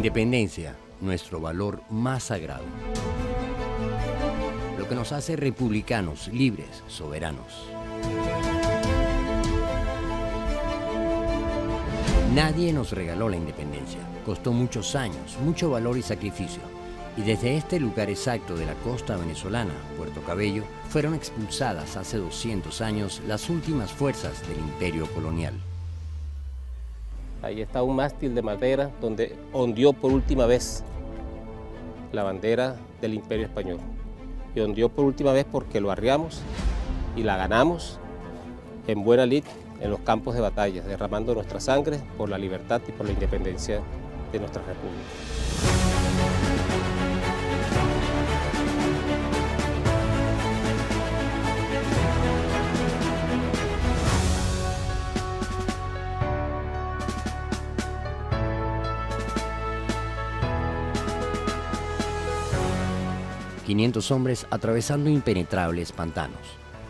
independencia, nuestro valor más sagrado. Lo que nos hace republicanos, libres, soberanos. Nadie nos regaló la independencia. Costó muchos años, mucho valor y sacrificio. Y desde este lugar exacto de la costa venezolana, Puerto Cabello, fueron expulsadas hace 200 años las últimas fuerzas del imperio colonial. Ahí está un mástil de madera donde ondeó por última vez la bandera del Imperio Español. Y ondeó por última vez porque lo arriamos y la ganamos en buena lid en los campos de batalla, derramando nuestra sangre por la libertad y por la independencia de nuestra república. 500 hombres atravesando impenetrables pantanos,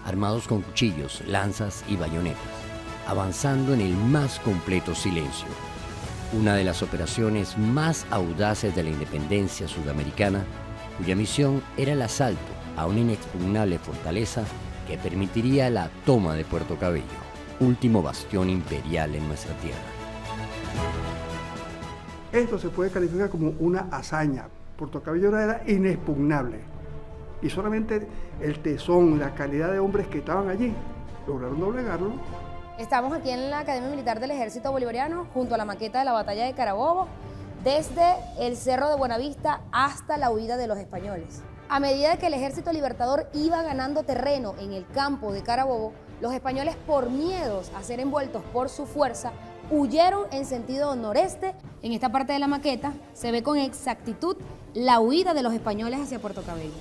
armados con cuchillos, lanzas y bayonetas, avanzando en el más completo silencio. Una de las operaciones más audaces de la independencia sudamericana, cuya misión era el asalto a una inexpugnable fortaleza que permitiría la toma de Puerto Cabello, último bastión imperial en nuestra tierra. Esto se puede calificar como una hazaña. Puerto Cabello era inexpugnable y solamente el tesón, la calidad de hombres que estaban allí lograron doblegarlo. Estamos aquí en la Academia Militar del Ejército Bolivariano junto a la maqueta de la batalla de Carabobo, desde el Cerro de Buenavista hasta la huida de los españoles. A medida que el Ejército Libertador iba ganando terreno en el campo de Carabobo, los españoles, por miedos a ser envueltos por su fuerza, huyeron en sentido noreste. En esta parte de la maqueta se ve con exactitud la huida de los españoles hacia Puerto Cabello.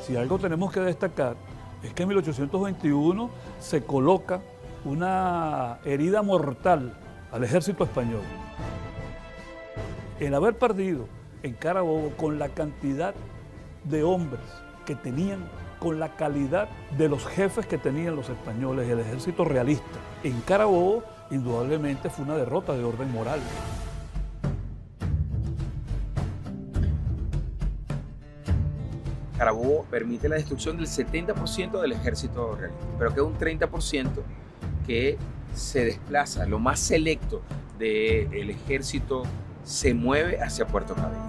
Si algo tenemos que destacar es que en 1821 se coloca una herida mortal al ejército español. El haber perdido en Carabobo con la cantidad de hombres que tenían, con la calidad de los jefes que tenían los españoles, el ejército realista, en Carabobo indudablemente fue una derrota de orden moral. Carabobo permite la destrucción del 70% del ejército realista, pero queda un 30% que se desplaza, lo más selecto del ejército se mueve hacia Puerto Cabello.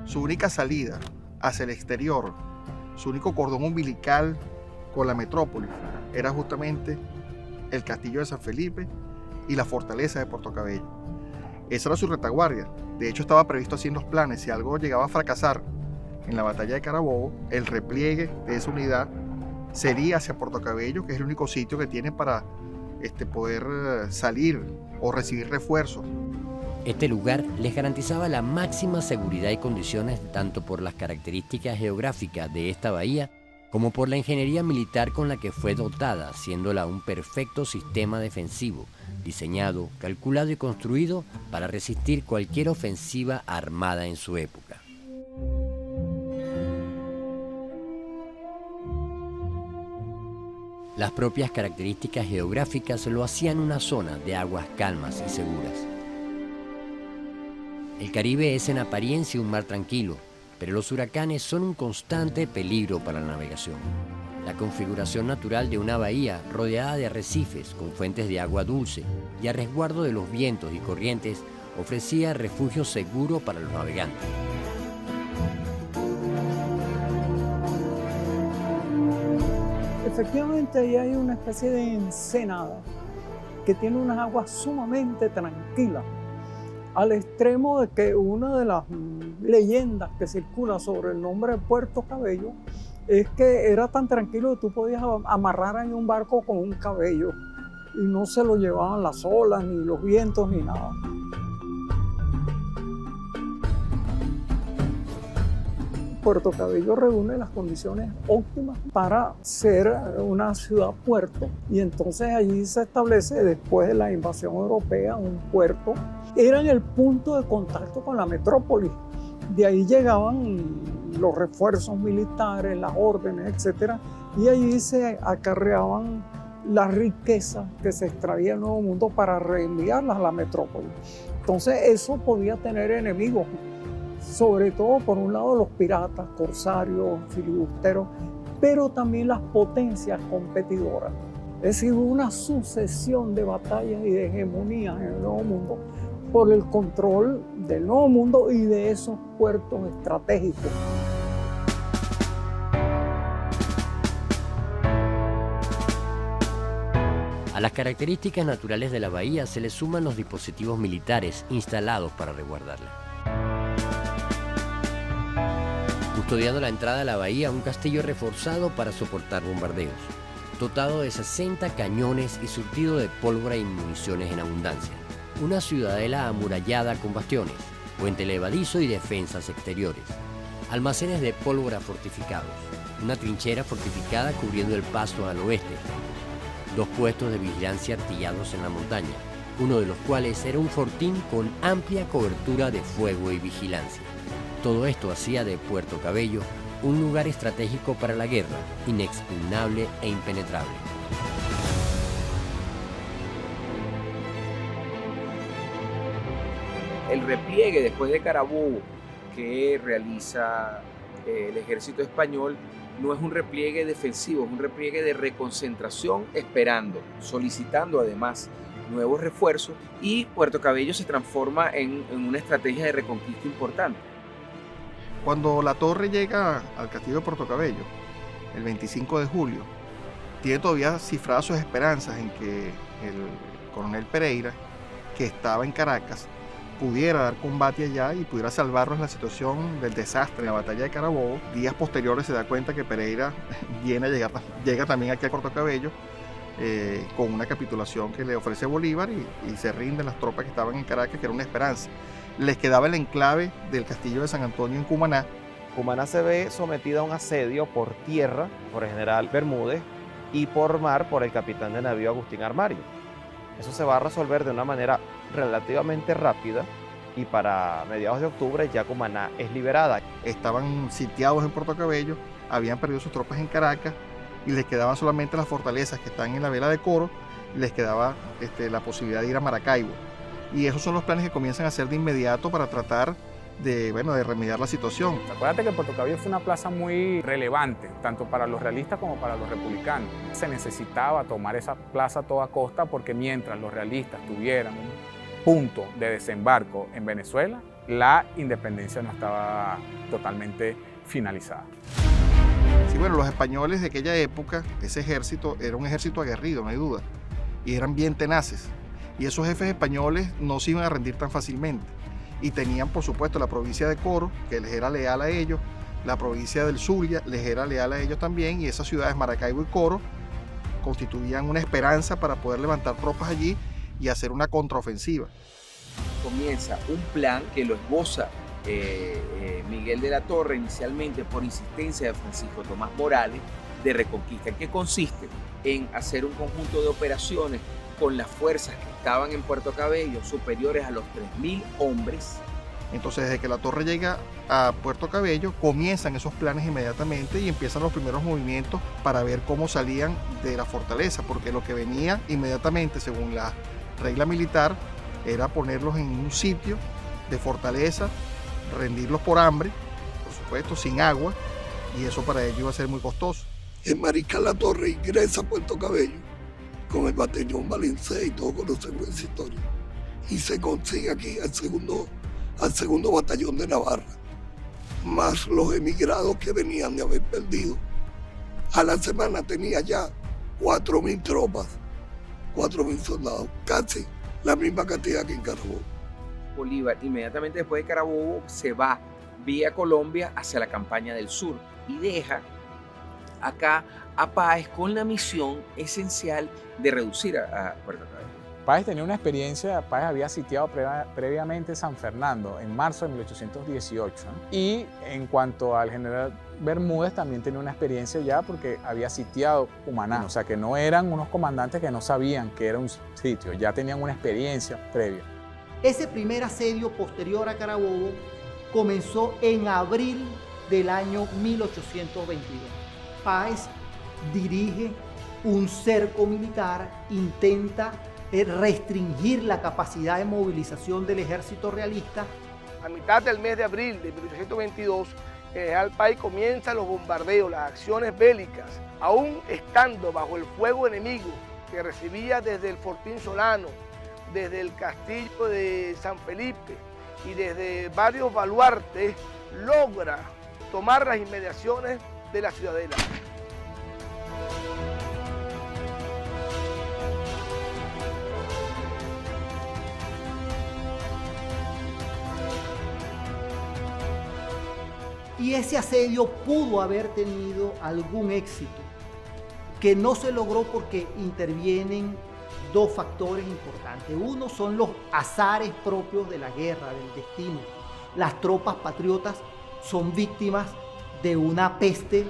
Su única salida hacia el exterior, su único cordón umbilical con la metrópoli, era justamente el castillo de San Felipe y la fortaleza de Puerto Cabello. Esa era su retaguardia. De hecho, estaba previsto así en los planes. Si algo llegaba a fracasar en la batalla de Carabobo, el repliegue de esa unidad sería hacia Puerto Cabello, que es el único sitio que tiene para poder salir o recibir refuerzos. Este lugar les garantizaba la máxima seguridad y condiciones tanto por las características geográficas de esta bahía como por la ingeniería militar con la que fue dotada, haciéndola un perfecto sistema defensivo, diseñado, calculado y construido para resistir cualquier ofensiva armada en su época. Las propias características geográficas lo hacían una zona de aguas calmas y seguras. El Caribe es en apariencia un mar tranquilo, pero los huracanes son un constante peligro para la navegación. La configuración natural de una bahía rodeada de arrecifes con fuentes de agua dulce y a resguardo de los vientos y corrientes ofrecía refugio seguro para los navegantes. Efectivamente, ahí hay una especie de ensenada que tiene unas aguas sumamente tranquilas, al extremo de que una de las leyendas que circula sobre el nombre de Puerto Cabello es que era tan tranquilo que tú podías amarrar en un barco con un cabello y no se lo llevaban las olas, ni los vientos, ni nada. Puerto Cabello reúne las condiciones óptimas para ser una ciudad-puerto, y entonces allí se establece, después de la invasión europea, un puerto. Era el punto de contacto con la metrópoli. De ahí llegaban los refuerzos militares, las órdenes, etc. Y allí se acarreaban las riquezas que se extraía del Nuevo Mundo para reenviarlas a la metrópoli. Entonces eso podía tener enemigos, sobre todo por un lado los piratas, corsarios, filibusteros, pero también las potencias competidoras. Es decir, una sucesión de batallas y de hegemonías en el Nuevo Mundo por el control del Nuevo Mundo y de esos puertos estratégicos. A las características naturales de la bahía se le suman los dispositivos militares instalados para resguardarla. Custodiando la entrada a la bahía, un castillo reforzado para soportar bombardeos, dotado de 60 cañones y surtido de pólvora y municiones en abundancia. Una ciudadela amurallada con bastiones, puente levadizo y defensas exteriores, almacenes de pólvora fortificados, una trinchera fortificada cubriendo el paso al oeste, 2 puestos de vigilancia artillados en la montaña, uno de los cuales era un fortín con amplia cobertura de fuego y vigilancia. Todo esto hacía de Puerto Cabello un lugar estratégico para la guerra, inexpugnable e impenetrable. El repliegue después de Carabobo que realiza el ejército español no es un repliegue defensivo, es un repliegue de reconcentración, esperando, solicitando además nuevos refuerzos, y Puerto Cabello se transforma en una estrategia de reconquista importante. Cuando la torre llega al castillo de Puerto Cabello, el 25 de julio, tiene todavía cifradas sus esperanzas en que el coronel Pereira, que estaba en Caracas, pudiera dar combate allá y pudiera salvarnos la situación del desastre en la batalla de Carabobo. Días posteriores se da cuenta que Pereira llega también aquí a Puerto Cabello con una capitulación que le ofrece Bolívar y se rinden las tropas que estaban en Caracas, que era una esperanza. Les quedaba el enclave del castillo de San Antonio en Cumaná. Cumaná se ve sometida a un asedio por tierra por el general Bermúdez y por mar por el capitán de navío Agustín Armario. Eso se va a resolver de una manera relativamente rápida y para mediados de octubre ya Cumaná es liberada. Estaban sitiados en Puerto Cabello, habían perdido sus tropas en Caracas y les quedaban solamente las fortalezas que están en la vela de Coro, y les quedaba la posibilidad de ir a Maracaibo. Y esos son los planes que comienzan a hacer de inmediato para tratar de remediar la situación. Acuérdate que Puerto Cabello fue una plaza muy relevante, tanto para los realistas como para los republicanos. Se necesitaba tomar esa plaza a toda costa porque mientras los realistas tuvieran un punto de desembarco en Venezuela, la independencia no estaba totalmente finalizada. Sí, bueno, los españoles de aquella época, ese ejército era un ejército aguerrido, no hay duda, y eran bien tenaces. Y esos jefes españoles no se iban a rendir tan fácilmente. Y tenían, por supuesto, la provincia de Coro, que les era leal a ellos, la provincia del Zulia les era leal a ellos también, y esas ciudades, Maracaibo y Coro, constituían una esperanza para poder levantar tropas allí y hacer una contraofensiva. Comienza un plan que lo esboza Miguel de la Torre inicialmente por insistencia de Francisco Tomás Morales de reconquista, que consiste en hacer un conjunto de operaciones con las fuerzas que estaban en Puerto Cabello superiores a los 3.000 hombres. Entonces, desde que la torre llega a Puerto Cabello, comienzan esos planes inmediatamente y empiezan los primeros movimientos para ver cómo salían de la fortaleza, porque lo que venía inmediatamente, según la regla militar, era ponerlos en un sitio de fortaleza, rendirlos por hambre, por supuesto, sin agua, y eso para ellos iba a ser muy costoso. El mariscal La Torre ingresa a Puerto Cabello con el batallón Valencé, y todos conocemos esa historia, y se consigue aquí al segundo batallón de Navarra, más los emigrados que venían de haber perdido. A la semana tenía ya 4.000 tropas, 4.000 soldados, casi la misma cantidad que en Carabobo. Bolívar, inmediatamente después de Carabobo, se va vía Colombia hacia la campaña del sur y deja acá a Páez con la misión esencial de reducir a Puerto Cabello. Páez tenía una experiencia, Páez había sitiado previamente San Fernando en marzo de 1818, ¿no? Y en cuanto al general Bermúdez también tenía una experiencia ya porque había sitiado Cumaná, o sea que no eran unos comandantes que no sabían que era un sitio, ya tenían una experiencia previa. Ese primer asedio posterior a Carabobo comenzó en abril del año 1822. Páez dirige un cerco militar, intenta restringir la capacidad de movilización del ejército realista. A mitad del mes de abril de 1822, el general Páez comienza los bombardeos, las acciones bélicas, aún estando bajo el fuego enemigo que recibía desde el Fortín Solano, desde el castillo de San Felipe y desde varios baluartes, logra tomar las inmediaciones de la ciudadela. Y ese asedio pudo haber tenido algún éxito, que no se logró porque intervienen dos factores importantes. Uno son los azares propios de la guerra, del destino. Las tropas patriotas son víctimas de una peste,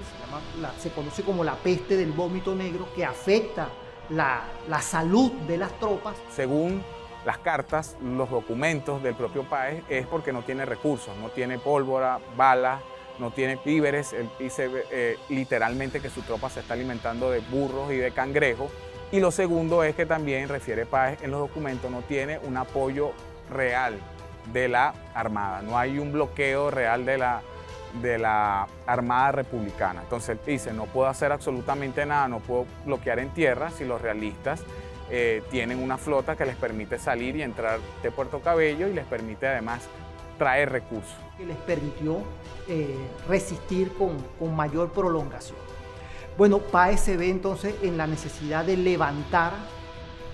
se conoce como la peste del vómito negro, que afecta la salud de las tropas. Según las cartas, los documentos del propio Páez, es porque no tiene recursos, no tiene pólvora, balas, no tiene víveres. Él dice literalmente que su tropa se está alimentando de burros y de cangrejos. Y lo segundo es que también, refiere Páez en los documentos, no tiene un apoyo real de la Armada, no hay un bloqueo real de la Armada Republicana. Entonces él dice, no puedo hacer absolutamente nada, no puedo bloquear en tierra si los realistas tienen una flota que les permite salir y entrar de Puerto Cabello y les permite además traer recursos. Que les permitió resistir con mayor prolongación. Bueno, Páez se ve entonces en la necesidad de levantar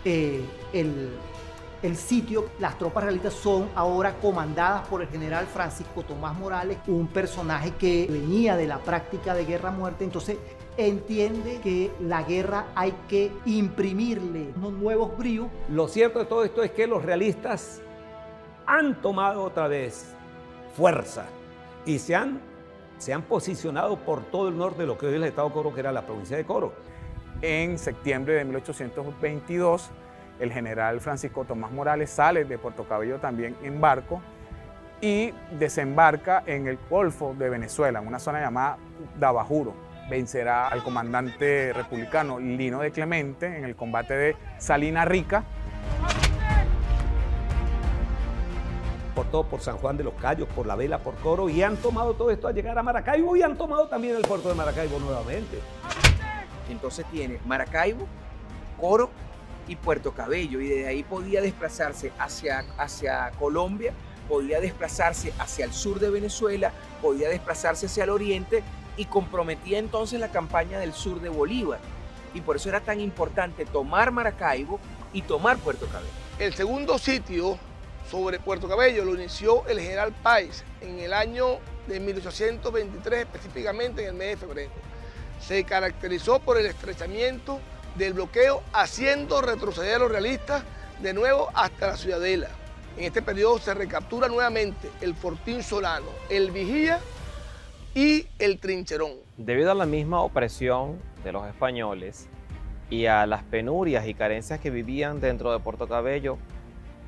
el sitio. Las tropas realistas son ahora comandadas por el general Francisco Tomás Morales, un personaje que venía de la práctica de guerra-muerte, entonces entiende que la guerra hay que imprimirle unos nuevos bríos. Lo cierto de todo esto es que los realistas han tomado otra vez fuerza y se han posicionado por todo el norte de lo que hoy es el estado Coro, que era la provincia de Coro. En septiembre de 1822, el general Francisco Tomás Morales sale de Puerto Cabello también en barco y desembarca en el Golfo de Venezuela, en una zona llamada Dabajuro. Vencerá al comandante republicano Lino de Clemente en el combate de Salina Rica. Por todo, por San Juan de los Cayos, por La Vela, por Coro, y han tomado todo esto a llegar a Maracaibo y han tomado también el puerto de Maracaibo nuevamente. Entonces tiene Maracaibo, Coro y Puerto Cabello, y desde ahí podía desplazarse hacia Colombia, podía desplazarse hacia el sur de Venezuela, podía desplazarse hacia el oriente y comprometía entonces la campaña del sur de Bolívar. Y por eso era tan importante tomar Maracaibo y tomar Puerto Cabello. El segundo sitio sobre Puerto Cabello lo inició el general Páez en el año de 1823, específicamente en el mes de febrero. Se caracterizó por el estrechamiento del bloqueo, haciendo retroceder a los realistas de nuevo hasta la ciudadela. En este periodo se recaptura nuevamente el Fortín Solano, el Vigía y el Trincherón. Debido a la misma opresión de los españoles y a las penurias y carencias que vivían dentro de Puerto Cabello,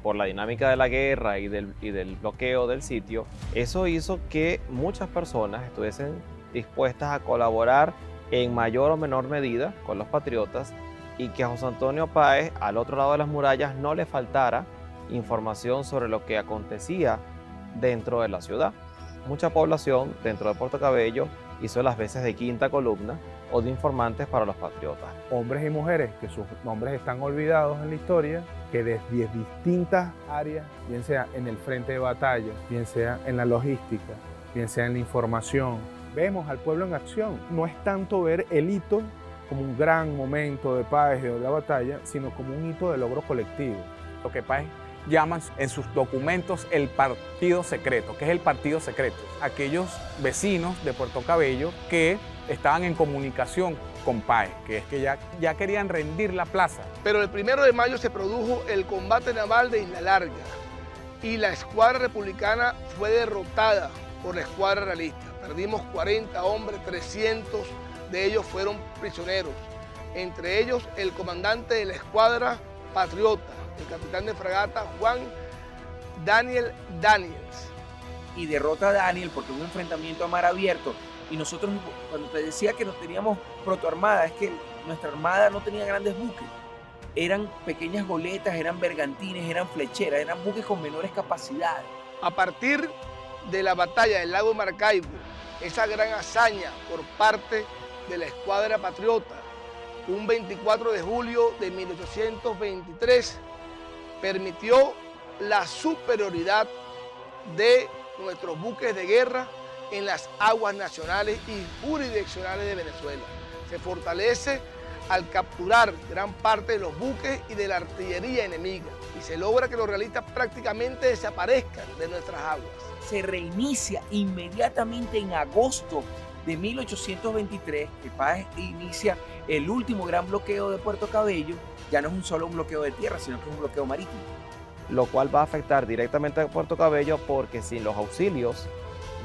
por la dinámica de la guerra y del bloqueo del sitio, eso hizo que muchas personas estuviesen dispuestas a colaborar en mayor o menor medida con los patriotas y que a José Antonio Páez, al otro lado de las murallas, no le faltara información sobre lo que acontecía dentro de la ciudad. Mucha población dentro de Puerto Cabello hizo las veces de quinta columna o de informantes para los patriotas. Hombres y mujeres que sus nombres están olvidados en la historia, que desde distintas áreas, bien sea en el frente de batalla, bien sea en la logística, bien sea en la información, vemos al pueblo en acción. No es tanto ver el hito como un gran momento de Páez de la batalla, sino como un hito de logro colectivo. Lo que Páez llaman en sus documentos el partido secreto. ¿Qué es el partido secreto? Aquellos vecinos de Puerto Cabello que estaban en comunicación con Páez, que es que ya querían rendir la plaza. Pero el 1 de mayo se produjo el combate naval de Isla Larga y la escuadra republicana fue derrotada por la escuadra realista. Perdimos 40 hombres, 300 de ellos fueron prisioneros, entre ellos el comandante de la escuadra patriota, el capitán de fragata Juan Daniel Daniels. Y derrota a Daniel porque hubo un enfrentamiento a mar abierto. Y nosotros, cuando te decía que no teníamos protoarmada, es que nuestra armada no tenía grandes buques. Eran pequeñas goletas, eran bergantines, eran flecheras, eran buques con menores capacidades. A partir de la batalla del lago Maracaibo, esa gran hazaña por parte de la escuadra patriota, un 24 de julio de 1823, permitió la superioridad de nuestros buques de guerra en las aguas nacionales y jurisdiccionales de Venezuela. Se fortalece al capturar gran parte de los buques y de la artillería enemiga y se logra que los realistas prácticamente desaparezcan de nuestras aguas. Se reinicia inmediatamente en agosto de 1823, que Páez inicia el último gran bloqueo de Puerto Cabello. Ya no es solo un bloqueo de tierra, sino que es un bloqueo marítimo. Lo cual va a afectar directamente a Puerto Cabello porque sin los auxilios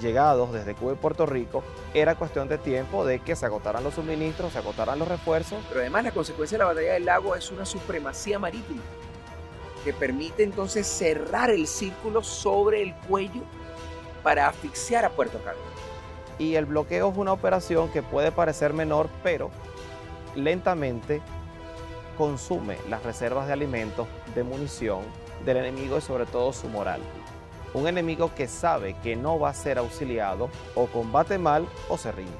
llegados desde Cuba y Puerto Rico, era cuestión de tiempo de que se agotaran los suministros, se agotaran los refuerzos. Pero además la consecuencia de la batalla del lago es una supremacía marítima que permite entonces cerrar el círculo sobre el cuello para asfixiar a Puerto Cabello. Y el bloqueo es una operación que puede parecer menor, pero lentamente consume las reservas de alimentos, de munición del enemigo y sobre todo su moral. Un enemigo que sabe que no va a ser auxiliado, o combate mal o se rinde.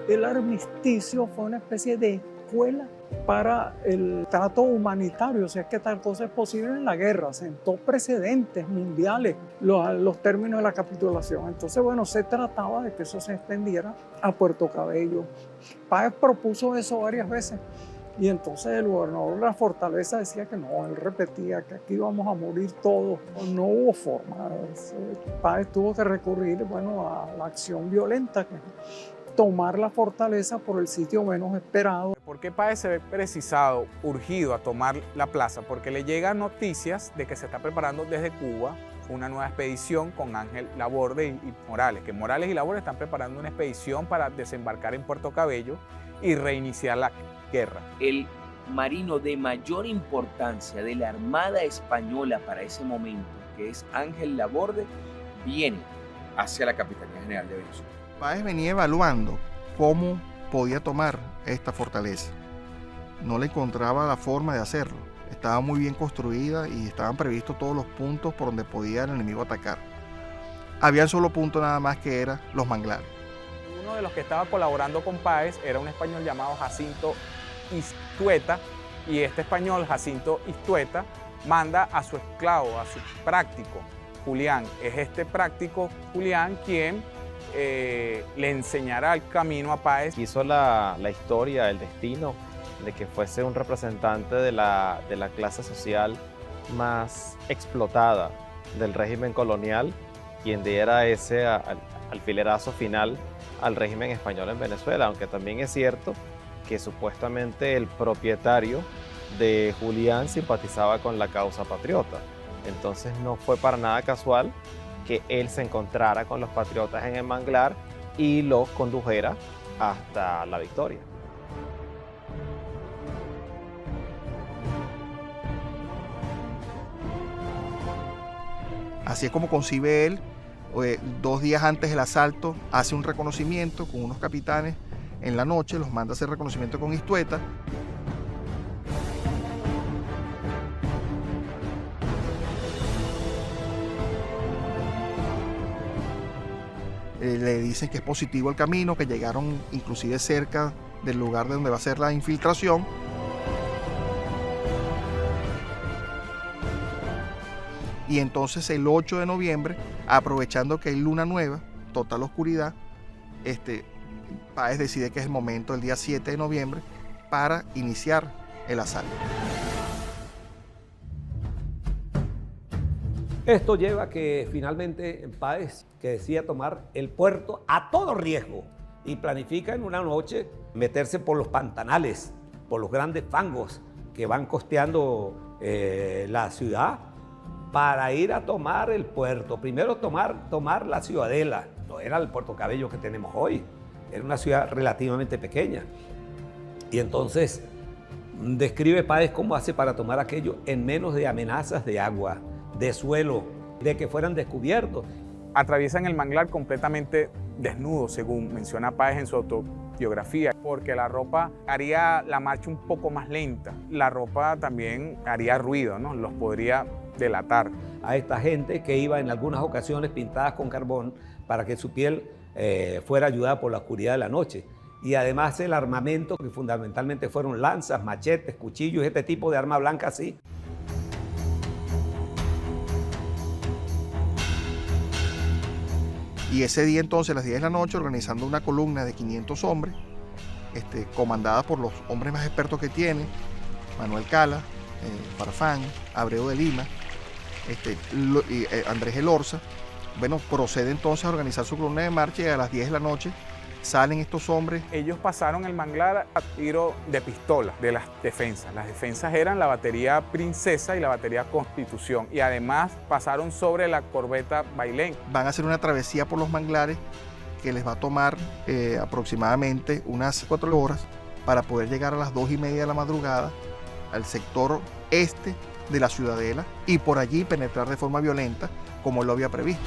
El armisticio fue una especie de escuela para el trato humanitario, o sea, es que tal cosa es posible en la guerra, sentó precedentes mundiales los términos de la capitulación. Entonces, bueno, se trataba de que eso se extendiera a Puerto Cabello. Páez propuso eso varias veces y entonces el gobernador de la fortaleza decía que no, él repetía que aquí íbamos a morir todos, no hubo forma. Páez tuvo que recurrir, bueno, a la acción violenta, que tomar la fortaleza por el sitio menos esperado. ¿Por qué Páez se ve precisado, urgido a tomar la plaza? Porque le llegan noticias de que se está preparando desde Cuba una nueva expedición con Ángel Laborde y Morales, que Morales y Laborde están preparando una expedición para desembarcar en Puerto Cabello y reiniciar la guerra. El marino de mayor importancia de la Armada Española para ese momento, que es Ángel Laborde, viene hacia la Capitanía General de Venezuela. Páez venía evaluando cómo podía tomar esta fortaleza. No le encontraba la forma de hacerlo. Estaba muy bien construida y estaban previstos todos los puntos por donde podía el enemigo atacar. Había un solo punto nada más, que era los manglares. Uno de los que estaba colaborando con Páez era un español llamado Jacinto Istueta, y este español, Jacinto Istueta, manda a su esclavo, a su práctico, Julián. Es este práctico, Julián, quien le enseñará el camino a Páez. Hizo la historia, el destino de que fuese un representante de la clase social más explotada del régimen colonial, quien diera ese alfilerazo final al régimen español en Venezuela, aunque también es cierto que supuestamente el propietario de Julián simpatizaba con la causa patriota. Entonces no fue para nada casual que él se encontrara con los patriotas en el manglar y los condujera hasta la victoria. Así es como concibe él. 2 días antes del asalto hace un reconocimiento con unos capitanes en la noche, los manda a hacer reconocimiento con Istueta. Le dicen que es positivo el camino, que llegaron inclusive cerca del lugar de donde va a ser la infiltración. Y entonces el 8 de noviembre, aprovechando que hay luna nueva, total oscuridad, Páez decide que es el momento, el día 7 de noviembre, para iniciar el asalto. Esto lleva a que finalmente Páez, que decía tomar el puerto a todo riesgo, y planifica en una noche meterse por los pantanales, por los grandes fangos que van costeando la ciudad, para ir a tomar el puerto. Primero tomar la ciudadela. No era el Puerto Cabello que tenemos hoy, era una ciudad relativamente pequeña. Y entonces describe Páez cómo hace para tomar aquello en menos de amenazas de agua, de suelo, de que fueran descubiertos. Atraviesan el manglar completamente desnudos, según menciona Páez en su autobiografía, porque la ropa haría la marcha un poco más lenta. La ropa también haría ruido, ¿no? Los podría delatar. A esta gente que iba en algunas ocasiones pintadas con carbón para que su piel fuera ayudada por la oscuridad de la noche. Y además el armamento, que fundamentalmente fueron lanzas, machetes, cuchillos, este tipo de arma blanca así. Y ese día entonces, a las 10 de la noche, organizando una columna de 500 hombres, comandada por los hombres más expertos que tiene, Manuel Cala, Farfán, Abreu de Lima, Andrés Elorza, bueno, procede entonces a organizar su columna de marcha y a las 10 de la noche salen estos hombres. Ellos pasaron el manglar a tiro de pistola de las defensas. Las defensas eran la batería Princesa y la batería Constitución. Y además pasaron sobre la corbeta Bailén. Van a hacer una travesía por los manglares que les va a tomar aproximadamente unas 4 horas para poder llegar a las 2:30 de la madrugada al sector este de la Ciudadela y por allí penetrar de forma violenta como él lo había previsto.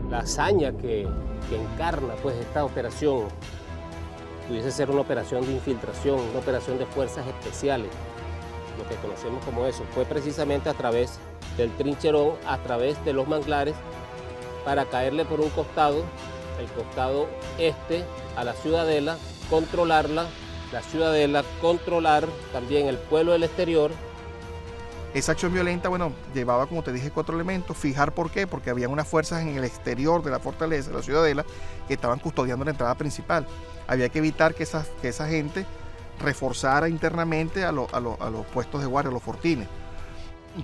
La hazaña que encarna pues esta operación pudiese ser una operación de infiltración, una operación de fuerzas especiales, lo que conocemos como eso, fue precisamente a través del trincherón, a través de los manglares, para caerle por un costado, el costado este, a la Ciudadela, controlarla, la Ciudadela, controlar también el pueblo del exterior. Esa acción violenta, bueno, llevaba, como te dije, 4 elementos. Fijar por qué, porque había unas fuerzas en el exterior de la fortaleza, de la Ciudadela, que estaban custodiando la entrada principal. Había que evitar que esa gente reforzara internamente a los puestos de guardia, a los fortines.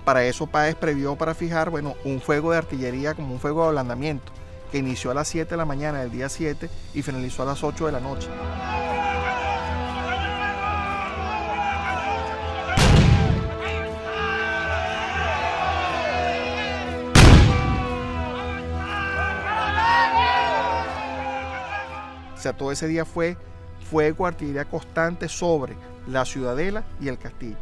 Para eso Páez previó para fijar, bueno, un fuego de artillería como un fuego de ablandamiento, que inició a las 7 de la mañana del día 7 y finalizó a las 8 de la noche. O sea, todo ese día fue fuego, artillería constante sobre la Ciudadela y el castillo.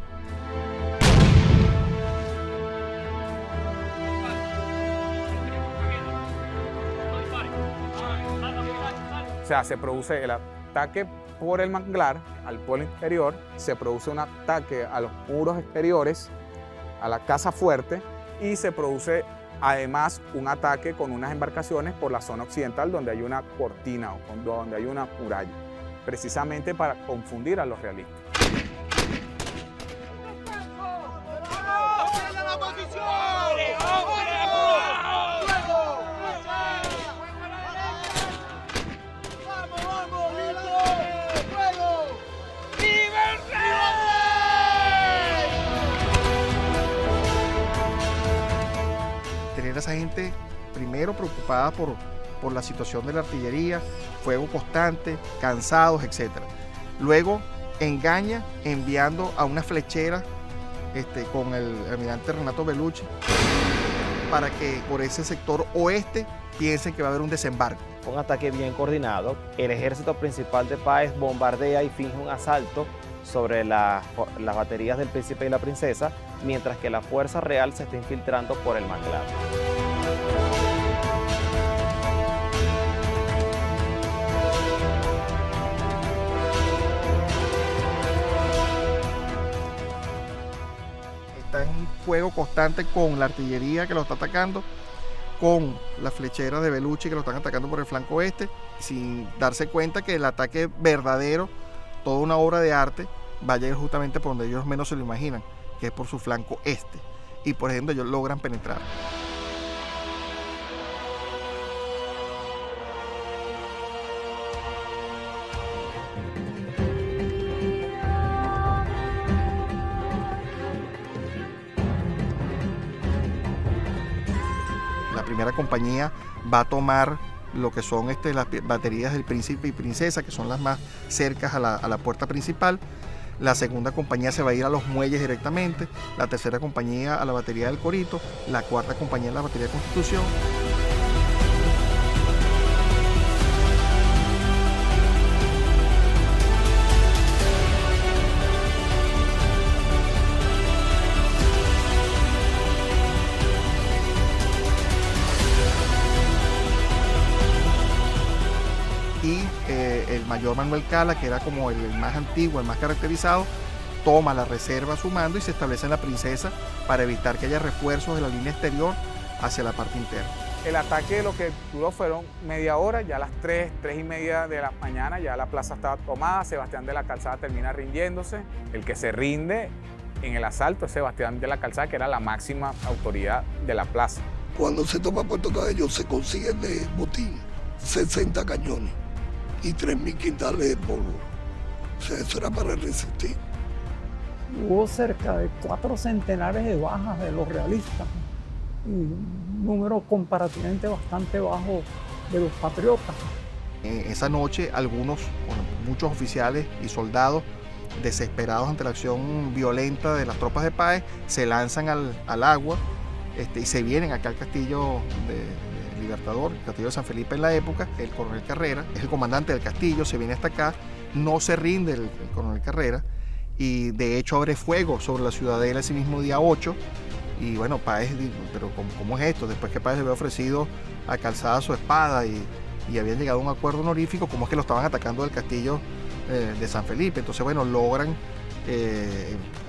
O sea, se produce el ataque por el manglar al pueblo interior, se produce un ataque a los muros exteriores, a la casa fuerte, y se produce además un ataque con unas embarcaciones por la zona occidental donde hay una cortina o donde hay una muralla, precisamente para confundir a los realistas. Tener a esa gente primero preocupada por la situación de la artillería, fuego constante, cansados, etc. Luego engaña enviando a una flechera con el almirante Renato Bellucci para que por ese sector oeste piensen que va a haber un desembarco. Un ataque bien coordinado. El ejército principal de Páez bombardea y finge un asalto sobre las baterías del Príncipe y la Princesa, mientras que la fuerza real se está infiltrando por el manglar. Está en fuego constante con la artillería que lo está atacando con la flechera de Bellucci que lo están atacando por el flanco oeste, sin darse cuenta que el ataque verdadero, toda una obra de arte, va a llegar justamente por donde ellos menos se lo imaginan, que es por su flanco este. Y por ejemplo ellos logran penetrar. La primera compañía va a tomar lo que son las baterías del Príncipe y Princesa, que son las más cercas a la puerta principal. La segunda compañía se va a ir a los muelles directamente, la tercera compañía a la batería del Corito, la cuarta compañía a la batería de Constitución. Y el mayor Manuel Cala, que era como el más antiguo, el más caracterizado, toma la reserva a su mando y se establece en la Princesa para evitar que haya refuerzos de la línea exterior hacia la parte interna. El ataque lo que duró fueron media hora, ya a las 3:30 de la mañana ya la plaza estaba tomada, Sebastián de la Calzada termina rindiéndose. El que se rinde en el asalto es Sebastián de la Calzada, que era la máxima autoridad de la plaza. Cuando se toma Puerto Cabello se consiguen de botín 60 cañones y 3.000 quintales de polvo. O sea, eso era para resistir. Hubo cerca de 4 centenares de bajas de los realistas y un número comparativamente bastante bajo de los patriotas. Esa noche muchos oficiales y soldados desesperados ante la acción violenta de las tropas de Páez se lanzan al agua y se vienen acá al castillo de Libertador, el castillo de San Felipe en la época. El coronel Carrera es el comandante del castillo, se viene hasta acá, no se rinde el coronel Carrera y de hecho abre fuego sobre la ciudadela ese mismo día 8 y bueno, Páez dijo, pero ¿cómo es esto? Después que Páez le había ofrecido a Calzada su espada y habían llegado a un acuerdo honorífico, ¿cómo es que lo estaban atacando del castillo de San Felipe? Entonces bueno, logran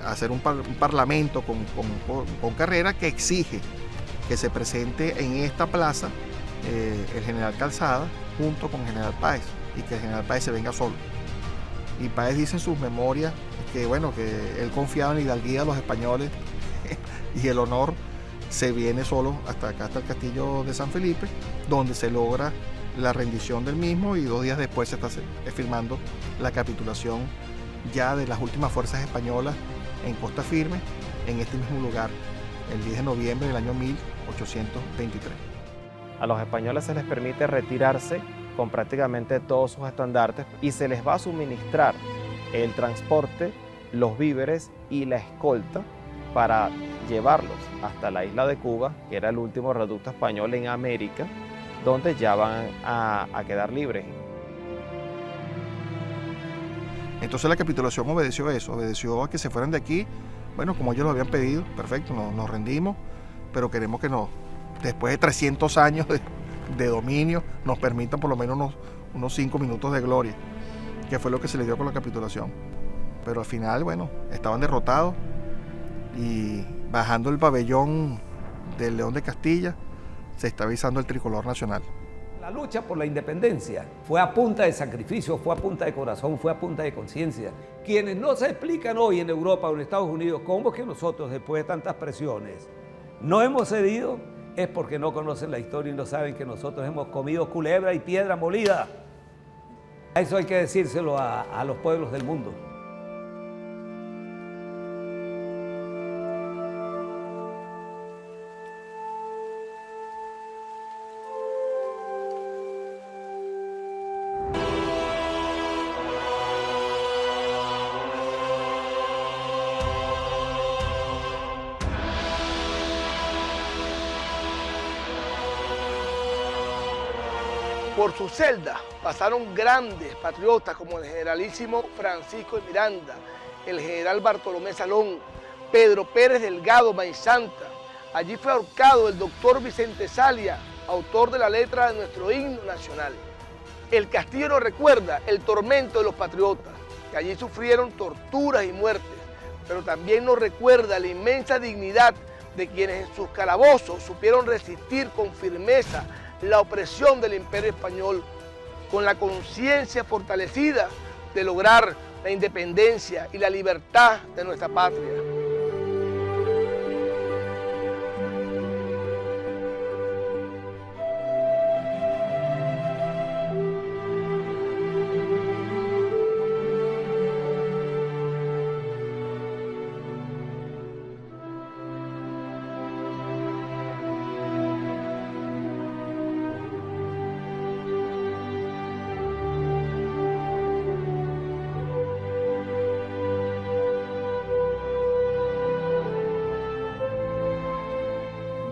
hacer un parlamento con Carrera que exige que se presente en esta plaza el general Calzada junto con el general Páez y que el general Páez se venga solo. Y Páez dice en sus memorias que bueno, que él confiaba en la hidalguía de los españoles y el honor, se viene solo hasta acá, hasta el castillo de San Felipe, donde se logra la rendición del mismo y 2 días después se está firmando la capitulación ya de las últimas fuerzas españolas en Costa Firme, en este mismo lugar, el 10 de noviembre del año 1823. A los españoles se les permite retirarse con prácticamente todos sus estandartes y se les va a suministrar el transporte, los víveres y la escolta para llevarlos hasta la isla de Cuba, que era el último reducto español en América, donde ya van a quedar libres. Entonces la capitulación obedeció a eso, obedeció a que se fueran de aquí. Bueno, como ellos lo habían pedido, perfecto, nos rendimos, pero queremos que después de 300 años de dominio, nos permitan por lo menos unos 5 minutos de gloria, que fue lo que se les dio con la capitulación. Pero al final, bueno, estaban derrotados y bajando el pabellón del León de Castilla, se estaba izando el tricolor nacional. La lucha por la independencia fue a punta de sacrificio, fue a punta de corazón, fue a punta de conciencia. Quienes no se explican hoy en Europa o en Estados Unidos cómo es que nosotros, después de tantas presiones, no hemos cedido, es porque no conocen la historia y no saben que nosotros hemos comido culebra y piedra molida. Eso hay que decírselo a los pueblos del mundo. Por su celda pasaron grandes patriotas como el generalísimo Francisco de Miranda, el general Bartolomé Salón, Pedro Pérez Delgado Maizanta. Allí fue ahorcado el doctor Vicente Salia, autor de la letra de nuestro himno nacional. El castillo nos recuerda el tormento de los patriotas, que allí sufrieron torturas y muertes, pero también nos recuerda la inmensa dignidad de quienes en sus calabozos supieron resistir con firmeza la opresión del Imperio Español, con la conciencia fortalecida de lograr la independencia y la libertad de nuestra patria.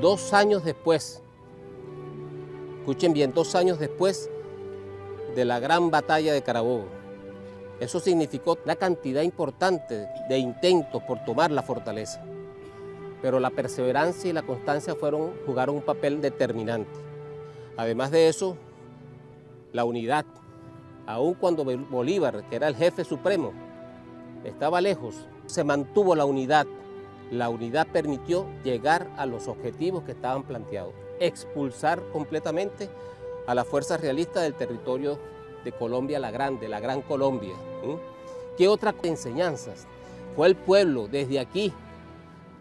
Dos años después, escuchen bien, 2 años después de la gran batalla de Carabobo. Eso significó una cantidad importante de intentos por tomar la fortaleza. Pero la perseverancia y la constancia jugaron un papel determinante. Además de eso, la unidad. Aun cuando Bolívar, que era el jefe supremo, estaba lejos, se mantuvo la unidad. La unidad permitió llegar a los objetivos que estaban planteados. Expulsar completamente a las fuerzas realistas del territorio de Colombia la Grande, la Gran Colombia. ¿Qué otras enseñanzas? Fue el pueblo desde aquí,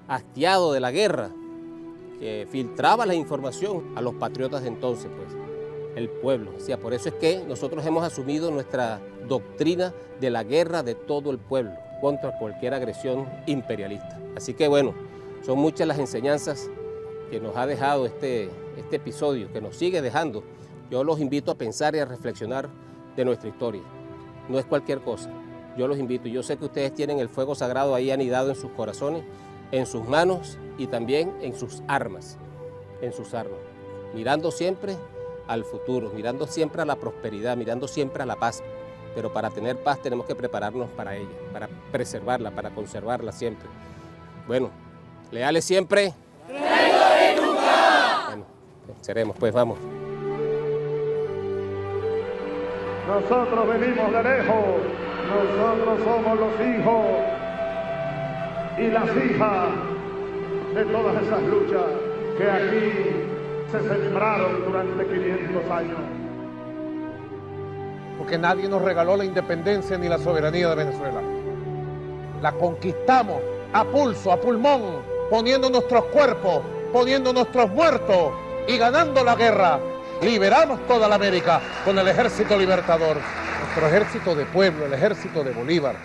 hastiado de la guerra, que filtraba la información a los patriotas de entonces, pues, el pueblo. O sea, por eso es que nosotros hemos asumido nuestra doctrina de la guerra de todo el pueblo contra cualquier agresión imperialista. Así que bueno, son muchas las enseñanzas que nos ha dejado este episodio, que nos sigue dejando. Yo los invito a pensar y a reflexionar de nuestra historia. No es cualquier cosa. Yo los invito. Yo sé que ustedes tienen el fuego sagrado ahí anidado en sus corazones, en sus manos y también en sus armas. Mirando siempre al futuro, mirando siempre a la prosperidad, mirando siempre a la paz. Pero para tener paz tenemos que prepararnos para ella, para preservarla, para conservarla siempre. Bueno, leales siempre. Bueno, seremos, pues vamos. Nosotros venimos de lejos, nosotros somos los hijos y las hijas de todas esas luchas que aquí se sembraron durante 500 años. Porque nadie nos regaló la independencia ni la soberanía de Venezuela. La conquistamos a pulso, a pulmón, poniendo nuestros cuerpos, poniendo nuestros muertos y ganando la guerra. Liberamos toda la América con el ejército libertador. Nuestro ejército de pueblo, el ejército de Bolívar.